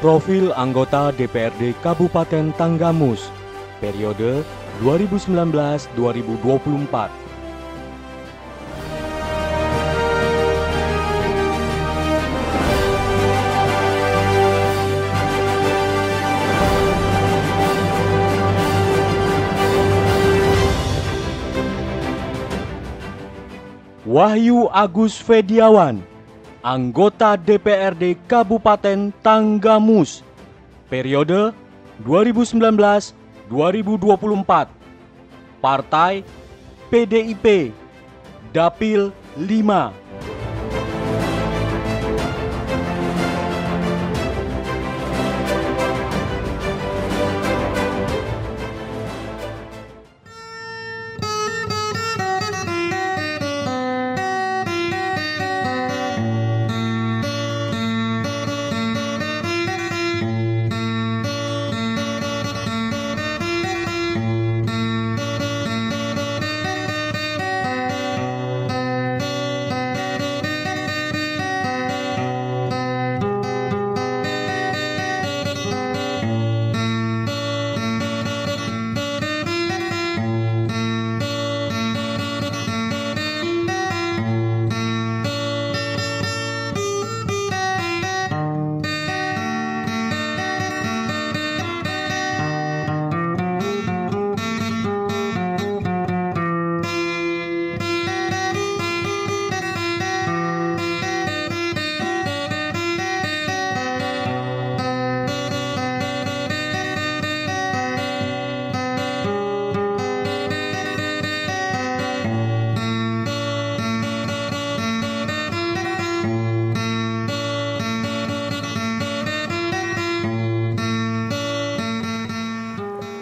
Profil anggota DPRD Kabupaten Tanggamus, periode 2019-2024. Wahyu Agus Fediawan, anggota DPRD Kabupaten Tanggamus, periode 2019-2024, Partai PDIP, Dapil 5.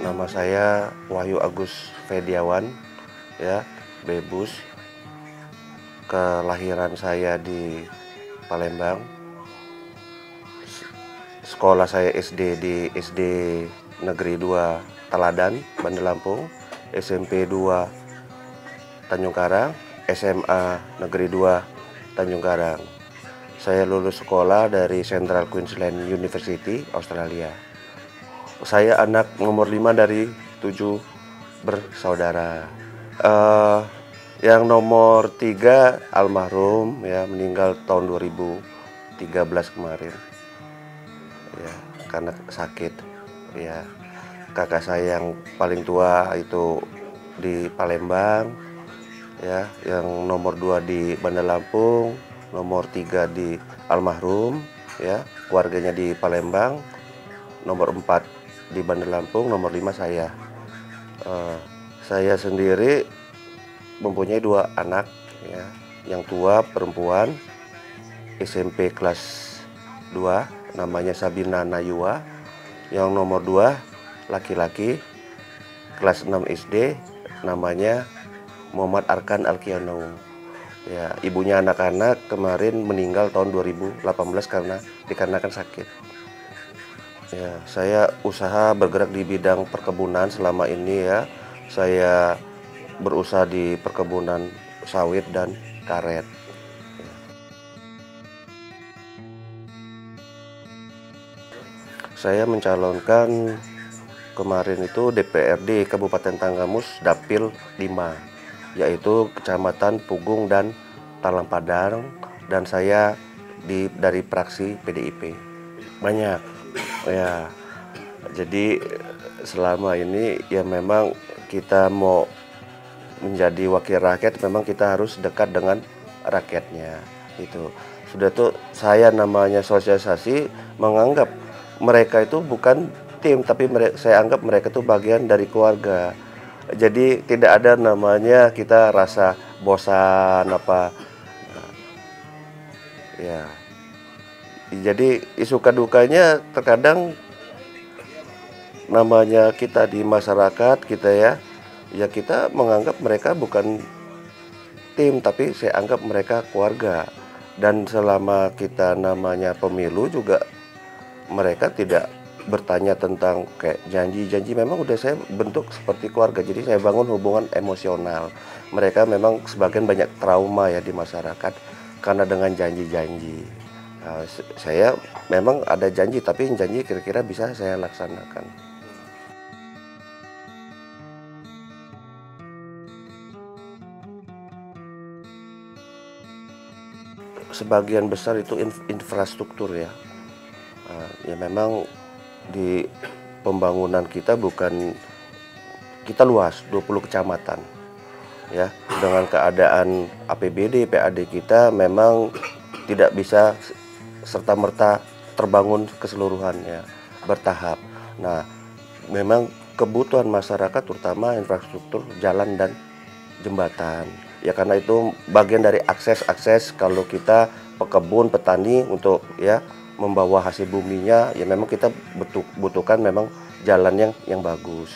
Nama saya Wahyu Agus Fediawan, ya, Bebus. Kelahiran saya di Palembang. Sekolah saya SD di SD Negeri 2 Taladan, Bandar Lampung, SMP 2 Tanjung Karang, SMA Negeri 2 Tanjung Karang. Saya lulus sekolah dari Central Queensland University, Australia. Saya anak nomor 5 dari 7 bersaudara. Yang nomor 3 almarhum, ya, meninggal tahun 2013 kemarin, ya, karena sakit. Ya, kakak saya yang paling tua itu di Palembang, ya, yang nomor 2 di Bandar Lampung, nomor 3 di almarhum, ya, keluarganya di Palembang, nomor 4 di Bandar Lampung, nomor 5 saya. Saya sendiri mempunyai 2 anak, ya. Yang tua perempuan, SMP kelas 2, namanya Sabina Nayua. Yang nomor 2 laki-laki, kelas 6 SD, namanya Muhammad Arkan Alkiano. Ya, ibunya anak-anak kemarin meninggal tahun 2018 karena dikarenakan sakit. Ya, saya usaha bergerak di bidang perkebunan selama ini, ya. Saya berusaha di perkebunan sawit dan karet. Saya mencalonkan kemarin itu DPRD Kabupaten Tanggamus Dapil 5, yaitu Kecamatan Pugung dan Talang Padang, dan saya dari fraksi PDIP. Banyak. Ya, jadi selama ini ya memang kita mau menjadi wakil rakyat, memang kita harus dekat dengan rakyatnya. Itu sudah tuh saya namanya sosialisasi, menganggap mereka itu bukan tim, tapi saya anggap mereka itu bagian dari keluarga. Jadi tidak ada namanya kita rasa bosan apa. Ya. Jadi suka dukanya terkadang namanya kita di masyarakat kita, ya kita menganggap mereka bukan tim, tapi saya anggap mereka keluarga. Dan selama kita namanya pemilu juga mereka tidak bertanya tentang kayak janji-janji, memang udah saya bentuk seperti keluarga. Jadi saya bangun hubungan emosional. Mereka memang sebagian banyak trauma, ya, di masyarakat karena dengan janji-janji. Saya memang ada janji, tapi janji kira-kira bisa saya laksanakan. Sebagian besar itu infrastruktur ya. Ya memang di pembangunan kita kita luas 20 kecamatan ya, dengan keadaan APBD PAD kita memang tidak bisa serta-merta terbangun keseluruhannya, bertahap. Nah, memang kebutuhan masyarakat terutama infrastruktur jalan dan jembatan. Ya karena itu bagian dari akses kalau kita pekebun, petani untuk ya membawa hasil buminya, ya memang kita butuhkan memang jalan yang bagus.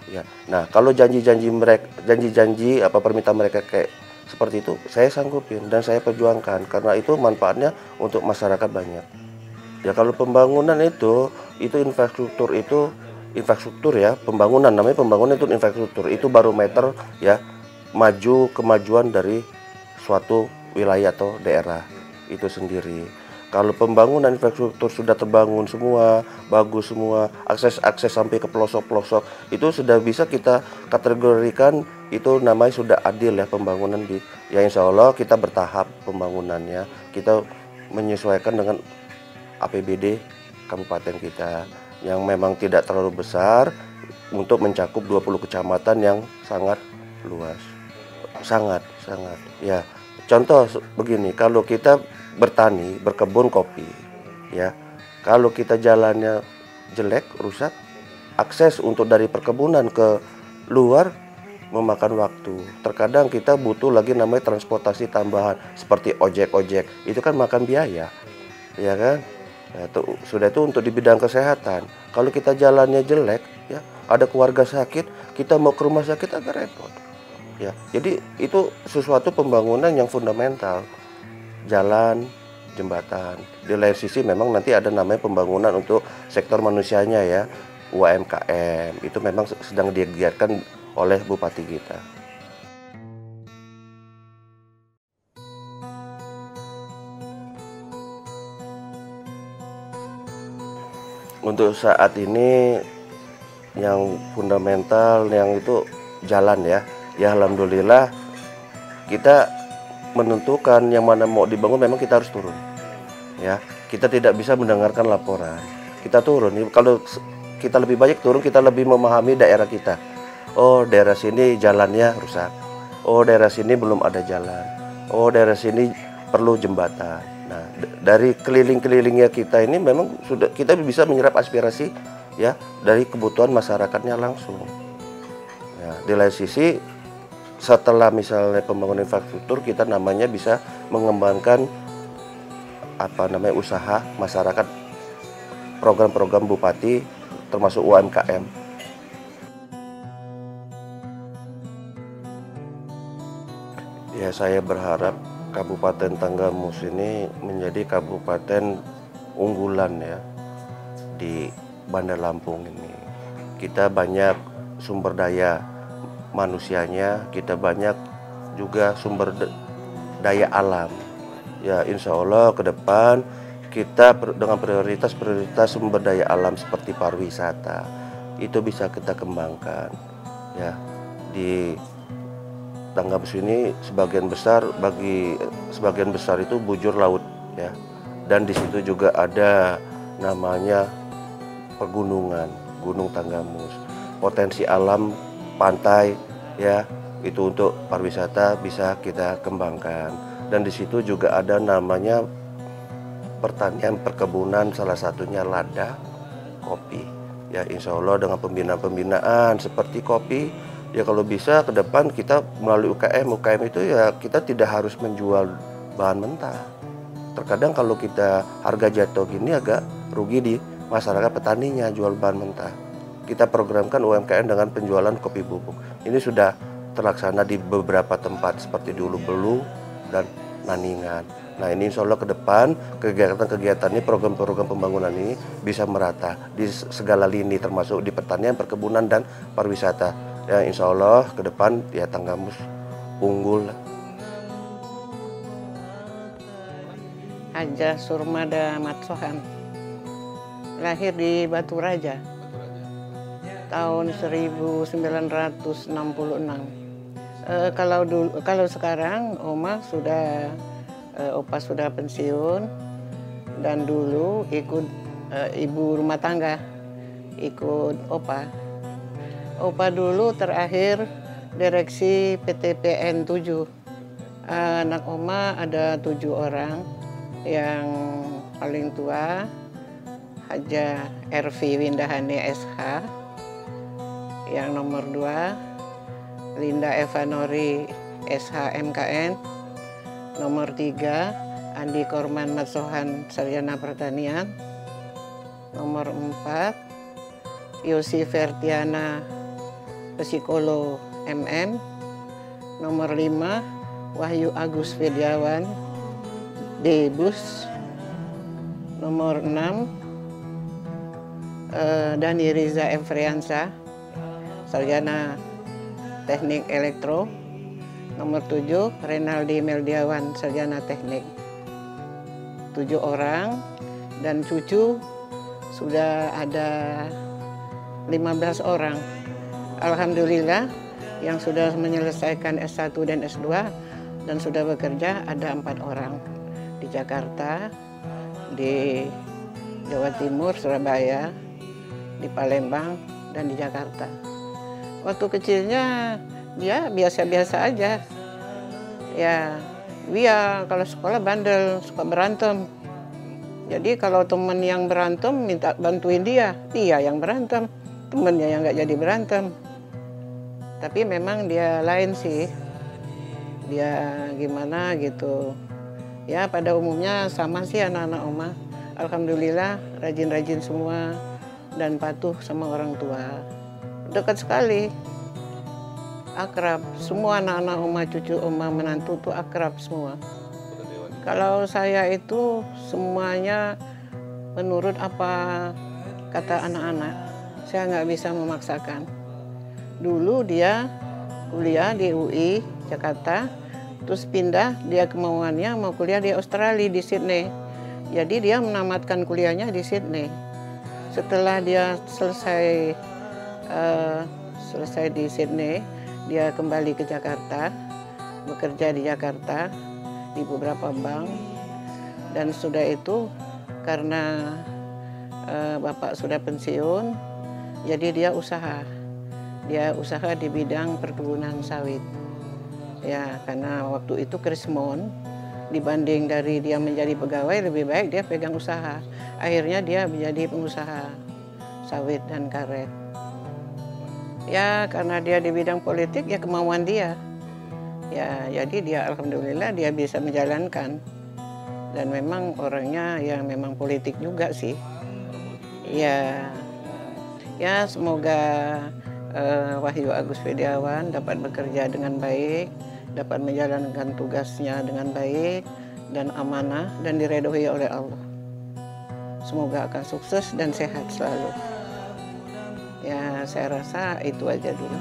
Ya. Nah, kalau janji-janji permintaan mereka kayak seperti itu, saya sanggupin dan saya perjuangkan karena itu manfaatnya untuk masyarakat banyak. Ya kalau pembangunan itu infrastruktur ya, pembangunan namanya pembangunan itu infrastruktur, itu barometer ya kemajuan dari suatu wilayah atau daerah itu sendiri. Kalau pembangunan infrastruktur sudah terbangun semua, bagus semua, akses sampai ke pelosok-pelosok, itu sudah bisa kita kategorikan itu namanya sudah adil ya pembangunan ya insya Allah kita bertahap pembangunannya, kita menyesuaikan dengan APBD kabupaten kita yang memang tidak terlalu besar untuk mencakup 20 kecamatan yang sangat luas. Sangat ya. Contoh begini, kalau kita bertani, berkebun kopi ya, kalau kita jalannya jelek, rusak, akses untuk dari perkebunan ke luar memakan waktu. Terkadang kita butuh lagi namanya transportasi tambahan seperti ojek, itu kan makan biaya ya kan. Nah, sudah itu untuk di bidang kesehatan. Kalau kita jalannya jelek ya, ada keluarga sakit, kita mau ke rumah sakit agak repot. Ya, jadi itu sesuatu pembangunan yang fundamental, jalan, jembatan. Di lain sisi memang nanti ada namanya pembangunan untuk sektor manusianya ya, UMKM. Itu memang sedang digiatkan oleh Bupati kita. Untuk saat ini yang fundamental yang itu jalan ya. Ya alhamdulillah kita menentukan yang mana mau dibangun memang kita harus turun. Ya, kita tidak bisa mendengarkan laporan. Kita turun. Kalau kita lebih banyak turun, kita lebih memahami daerah kita. Oh, daerah sini jalannya rusak. Oh, daerah sini belum ada jalan. Oh, daerah sini perlu jembatan. Nah, dari keliling-kelilingnya kita ini memang sudah kita bisa menyerap aspirasi ya dari kebutuhan masyarakatnya langsung. Ya, di lain sisi setelah misalnya pembangunan infrastruktur, kita namanya bisa mengembangkan usaha masyarakat, program-program bupati termasuk UMKM. Ya saya berharap Kabupaten Tanggamus ini menjadi kabupaten unggulan ya di Bandar Lampung ini. Kita banyak sumber daya manusianya, kita banyak juga sumber daya alam. Ya insya Allah ke depan kita dengan prioritas sumber daya alam seperti pariwisata itu bisa kita kembangkan. Ya di Tanggamus ini sebagian besar itu bujur laut ya, dan di situ juga ada namanya pegunungan Gunung Tanggamus, potensi alam pantai ya itu untuk pariwisata bisa kita kembangkan, dan di situ juga ada namanya pertanian perkebunan, salah satunya lada kopi ya. Insya Allah dengan pembinaan seperti kopi ya, kalau bisa ke depan kita melalui UKM itu ya kita tidak harus menjual bahan mentah. Terkadang kalau kita harga jatuh gini agak rugi di masyarakat petaninya jual bahan mentah. Kita programkan UMKM dengan penjualan kopi bubuk. Ini sudah terlaksana di beberapa tempat seperti di Ulu Belu dan Naningan. Nah ini insya Allah ke depan kegiatan-kegiatan ini, program-program pembangunan ini bisa merata di segala lini termasuk di pertanian, perkebunan, dan pariwisata. Ya insya Allah ke depan ya Tanggamus unggul. Hajah Surmada Matsohan. Lahir di Batu Raja tahun 1966. Kalau sekarang Opa sudah pensiun, dan dulu ikut ibu rumah tangga, ikut Opa. Opa dulu terakhir direksi PTPN 7. Anak Oma ada 7 orang. Yang paling tua Hajah Ervi Windahani SH. Yang nomor 2 Linda Evanori SH MKN. Nomor 3 Andi Korman Matsohan Sarjana Pertanian. Nomor 4 Yosi Fertiana Psikolo MM. Nomor 5 Wahyu Agus Fediawan Debus. Nomor 6 Dani Riza Efriansa Sarjana Teknik Elektro. Nomor 7 Renaldi Meldiawan Sarjana Teknik. 7 orang, dan cucu sudah ada 15 orang. Alhamdulillah yang sudah menyelesaikan S1 dan S2 dan sudah bekerja ada 4 orang. Di Jakarta, di Jawa Timur, Surabaya, di Palembang, dan di Jakarta. Waktu kecilnya dia biasa-biasa aja. Ya, dia kalau sekolah bandel, suka berantem. Jadi kalau teman yang berantem minta bantuin dia yang berantem. Temennya yang nggak jadi berantem. Tapi memang dia lain sih. Dia gimana gitu. Ya pada umumnya sama sih anak-anak Oma. Alhamdulillah rajin-rajin semua dan patuh sama orang tua. Dekat sekali. Akrab. Semua anak-anak Oma, cucu Oma, menantu tuh akrab semua. Kalau saya itu semuanya menurut apa kata anak-anak. Saya nggak bisa memaksakan. Dulu dia kuliah di UI Jakarta. Terus pindah, dia kemauannya mau kuliah di Australia, di Sydney. Jadi dia menamatkan kuliahnya di Sydney. Setelah dia selesai di Sydney, dia kembali ke Jakarta, bekerja di Jakarta, di beberapa bank. Dan sudah itu, karena bapak sudah pensiun, jadi dia usaha. Dia usaha di bidang perkebunan sawit. Ya, karena waktu itu krismon, dibanding dari dia menjadi pegawai, lebih baik dia pegang usaha. Akhirnya dia menjadi pengusaha sawit dan karet. Ya, karena dia di bidang politik, ya kemauan dia. Ya, jadi dia alhamdulillah dia bisa menjalankan. Dan memang orangnya yang memang politik juga sih. Ya, semoga Wahyu Agus Fediawan dapat bekerja dengan baik, dapat menjalankan tugasnya dengan baik dan amanah dan diridhoi oleh Allah. Semoga akan sukses dan sehat selalu. Ya, saya rasa itu aja dulu.